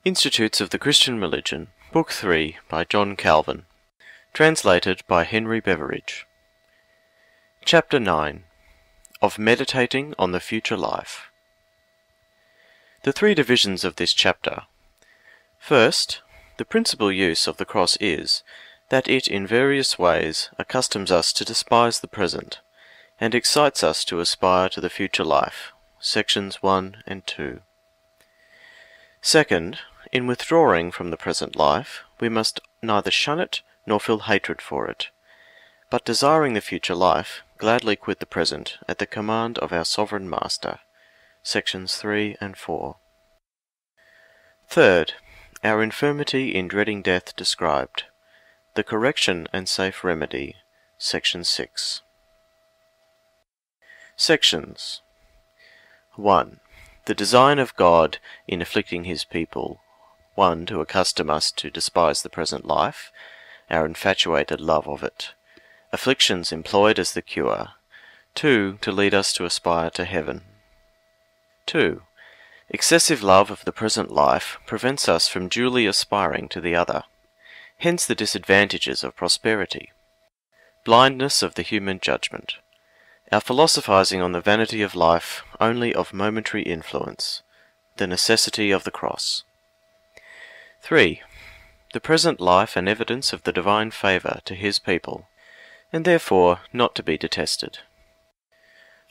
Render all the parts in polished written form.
Institutes of the Christian Religion, Book 3 by John Calvin. Translated by Henry Beveridge. Chapter 9. Of Meditating on the Future Life. The three divisions of this chapter. First, the principal use of the cross is, that it in various ways accustoms us to despise the present, and excites us to aspire to the future life. Sections 1 and 2. Second, in withdrawing from the present life, we must neither shun it nor feel hatred for it, but desiring the future life, gladly quit the present at the command of our sovereign Master. Sections 3 and 4. Third, our infirmity in dreading death described, the correction and safe remedy. Section 6. Sections 1. The design of God in afflicting his people, 1. To accustom us to despise the present life, our infatuated love of it. Afflictions employed as the cure. 2. To lead us to aspire to heaven. 2. Excessive love of the present life prevents us from duly aspiring to the other. Hence the disadvantages of prosperity. Blindness of the human judgment. Our philosophizing on the vanity of life only of momentary influence. The necessity of the cross. 3. The present life an evidence of the divine favour to his people, and therefore not to be detested.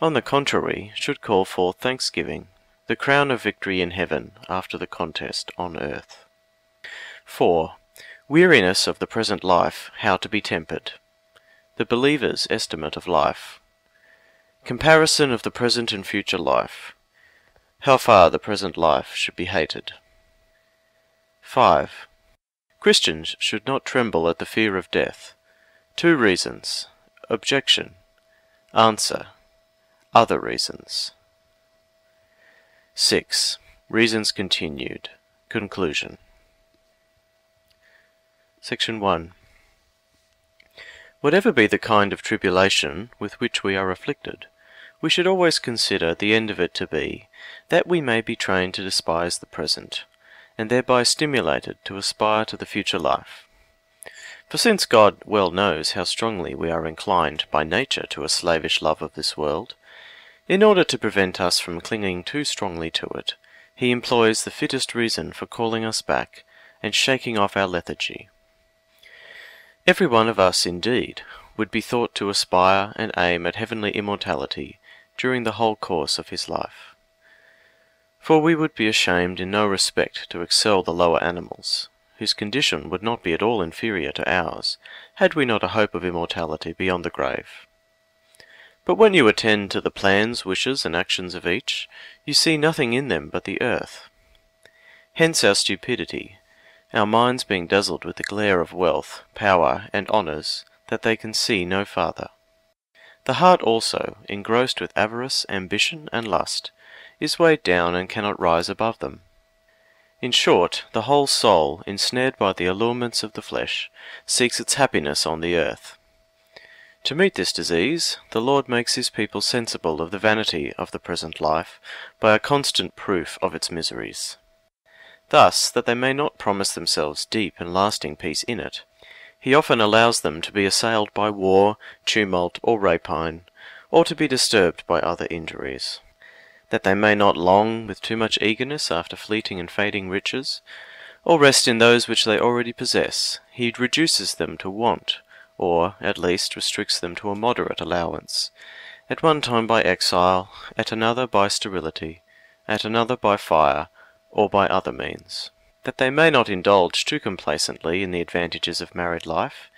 On the contrary, should call forth thanksgiving, the crown of victory in heaven after the contest on earth. 4. Weariness of the present life, how to be tempered. The believer's estimate of life. Comparison of the present and future life. How far the present life should be hated. 5. Christians should not tremble at the fear of death. 2 reasons. Objection. Answer. Other reasons. 6. Reasons continued. Conclusion. Section 1. Whatever be the kind of tribulation with which we are afflicted, we should always consider the end of it to be, that we may be trained to despise the present, and thereby stimulated to aspire to the future life. For since God well knows how strongly we are inclined by nature to a slavish love of this world, in order to prevent us from clinging too strongly to it, he employs the fittest reason for calling us back, and shaking off our lethargy. Every one of us, indeed, would be thought to aspire and aim at heavenly immortality during the whole course of his life. For we would be ashamed in no respect to excel the lower animals, whose condition would not be at all inferior to ours, had we not a hope of immortality beyond the grave. But when you attend to the plans, wishes, and actions of each, you see nothing in them but the earth. Hence our stupidity, our minds being dazzled with the glare of wealth, power, and honours, that they can see no farther. The heart also, engrossed with avarice, ambition, and lust, is weighed down and cannot rise above them. In short, the whole soul, ensnared by the allurements of the flesh, seeks its happiness on the earth. To meet this disease, the Lord makes his people sensible of the vanity of the present life by a constant proof of its miseries. Thus, that they may not promise themselves deep and lasting peace in it, he often allows them to be assailed by war, tumult, or rapine, or to be disturbed by other injuries. That they may not long with too much eagerness after fleeting and fading riches, or rest in those which they already possess, he reduces them to want, or, at least, restricts them to a moderate allowance, at one time by exile, at another by sterility, at another by fire, or by other means. That they may not indulge too complacently in the advantages of married life,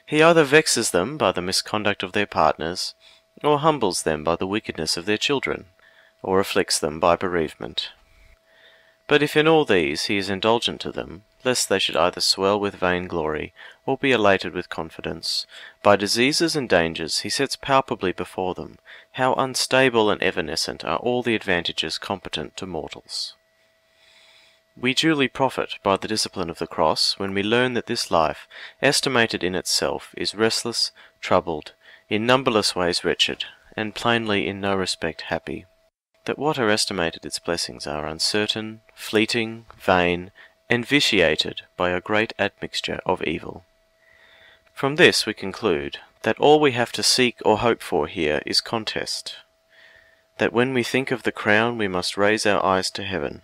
he either vexes them by the misconduct of their partners, or humbles them by the wickedness of their children, or afflicts them by bereavement. But if in all these he is indulgent to them, lest they should either swell with vainglory, or be elated with confidence, by diseases and dangers he sets palpably before them how unstable and evanescent are all the advantages competent to mortals. We duly profit by the discipline of the cross when we learn that this life, estimated in itself, is restless, troubled, in numberless ways wretched, and plainly in no respect happy. That what are estimated its blessings are uncertain, fleeting, vain, and vitiated by a great admixture of evil. From this we conclude that all we have to seek or hope for here is contest, that when we think of the crown we must raise our eyes to heaven,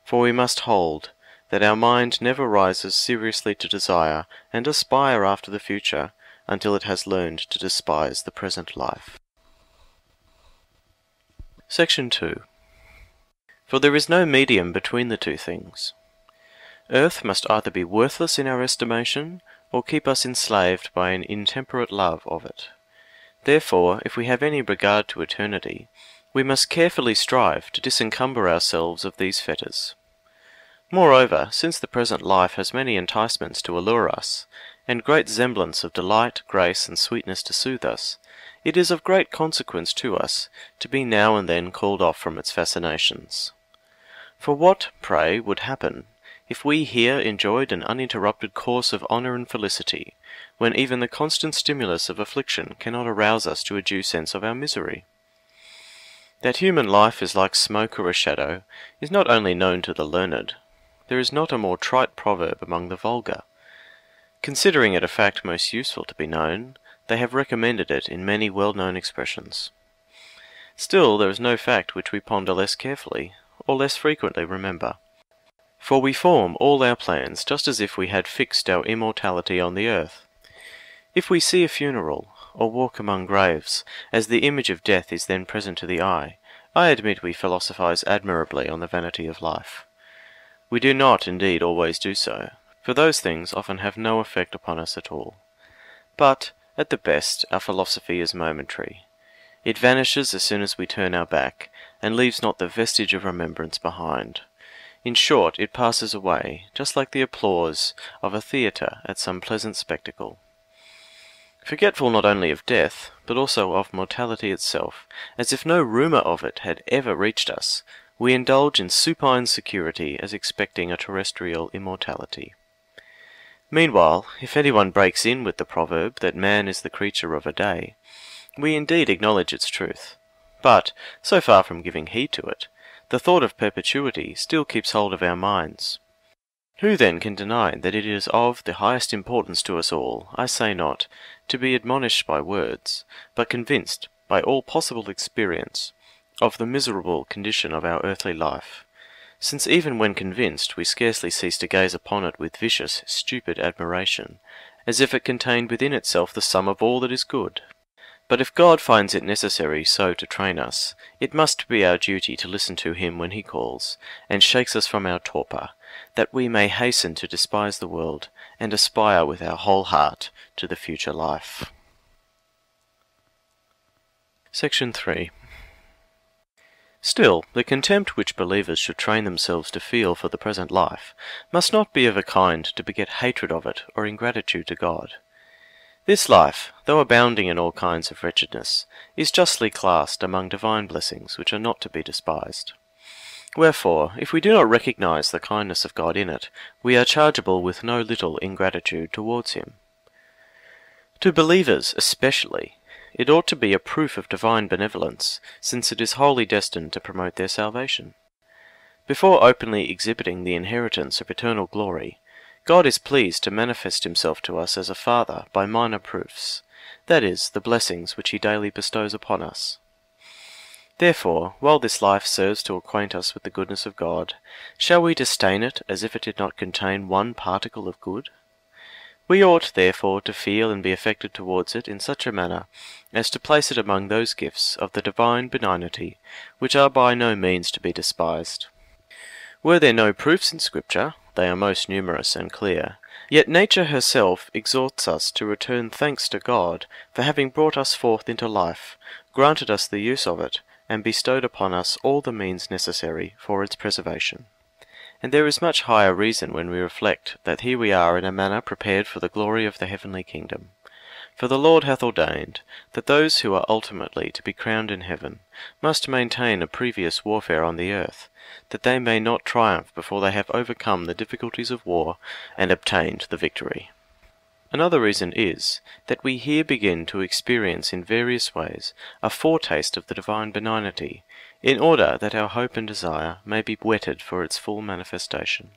for we must hold that our mind never rises seriously to desire and aspire after the future until it has learned to despise the present life. Section 2. For there is no medium between the two things. Earth must either be worthless in our estimation, or keep us enslaved by an intemperate love of it. Therefore, if we have any regard to eternity, we must carefully strive to disencumber ourselves of these fetters. Moreover, since the present life has many enticements to allure us, and great semblance of delight, grace, and sweetness to soothe us, it is of great consequence to us to be now and then called off from its fascinations. For what, pray, would happen if we here enjoyed an uninterrupted course of honour and felicity, when even the constant stimulus of affliction cannot arouse us to a due sense of our misery? That human life is like smoke or a shadow is not only known to the learned. There is not a more trite proverb among the vulgar. Considering it a fact most useful to be known, they have recommended it in many well-known expressions. Still, there is no fact which we ponder less carefully, or less frequently remember. For we form all our plans just as if we had fixed our immortality on the earth. If we see a funeral, or walk among graves, as the image of death is then present to the eye, I admit we philosophize admirably on the vanity of life. We do not, indeed, always do so, for those things often have no effect upon us at all. But, at the best, our philosophy is momentary. It vanishes as soon as we turn our back, and leaves not the vestige of remembrance behind. In short, it passes away, just like the applause of a theatre at some pleasant spectacle. Forgetful not only of death, but also of mortality itself, as if no rumour of it had ever reached us, we indulge in supine security as expecting a terrestrial immortality. Meanwhile, if anyone breaks in with the proverb that man is the creature of a day, we indeed acknowledge its truth, but, so far from giving heed to it, the thought of perpetuity still keeps hold of our minds. Who then can deny that it is of the highest importance to us all, I say not, to be admonished by words, but convinced, by all possible experience, of the miserable condition of our earthly life, since even when convinced we scarcely cease to gaze upon it with vicious, stupid admiration, as if it contained within itself the sum of all that is good. But if God finds it necessary so to train us, it must be our duty to listen to him when he calls, and shakes us from our torpor, that we may hasten to despise the world, and aspire with our whole heart to the future life. Section 3. Still, the contempt which believers should train themselves to feel for the present life must not be of a kind to beget hatred of it or ingratitude to God. This life, though abounding in all kinds of wretchedness, is justly classed among divine blessings which are not to be despised. Wherefore, if we do not recognize the kindness of God in it, we are chargeable with no little ingratitude towards him. To believers especially, it ought to be a proof of divine benevolence, since it is wholly destined to promote their salvation. Before openly exhibiting the inheritance of eternal glory, God is pleased to manifest himself to us as a Father by minor proofs, that is, the blessings which he daily bestows upon us. Therefore, while this life serves to acquaint us with the goodness of God, shall we disdain it as if it did not contain one particle of good? We ought, therefore, to feel and be affected towards it in such a manner as to place it among those gifts of the divine benignity which are by no means to be despised. Were there no proofs in Scripture, they are most numerous and clear, yet nature herself exhorts us to return thanks to God for having brought us forth into life, granted us the use of it, and bestowed upon us all the means necessary for its preservation. And there is much higher reason when we reflect that here we are in a manner prepared for the glory of the heavenly kingdom. For the Lord hath ordained that those who are ultimately to be crowned in heaven must maintain a previous warfare on the earth, that they may not triumph before they have overcome the difficulties of war and obtained the victory. Another reason is that we here begin to experience in various ways a foretaste of the divine benignity, in order that our hope and desire may be whetted for its full manifestation.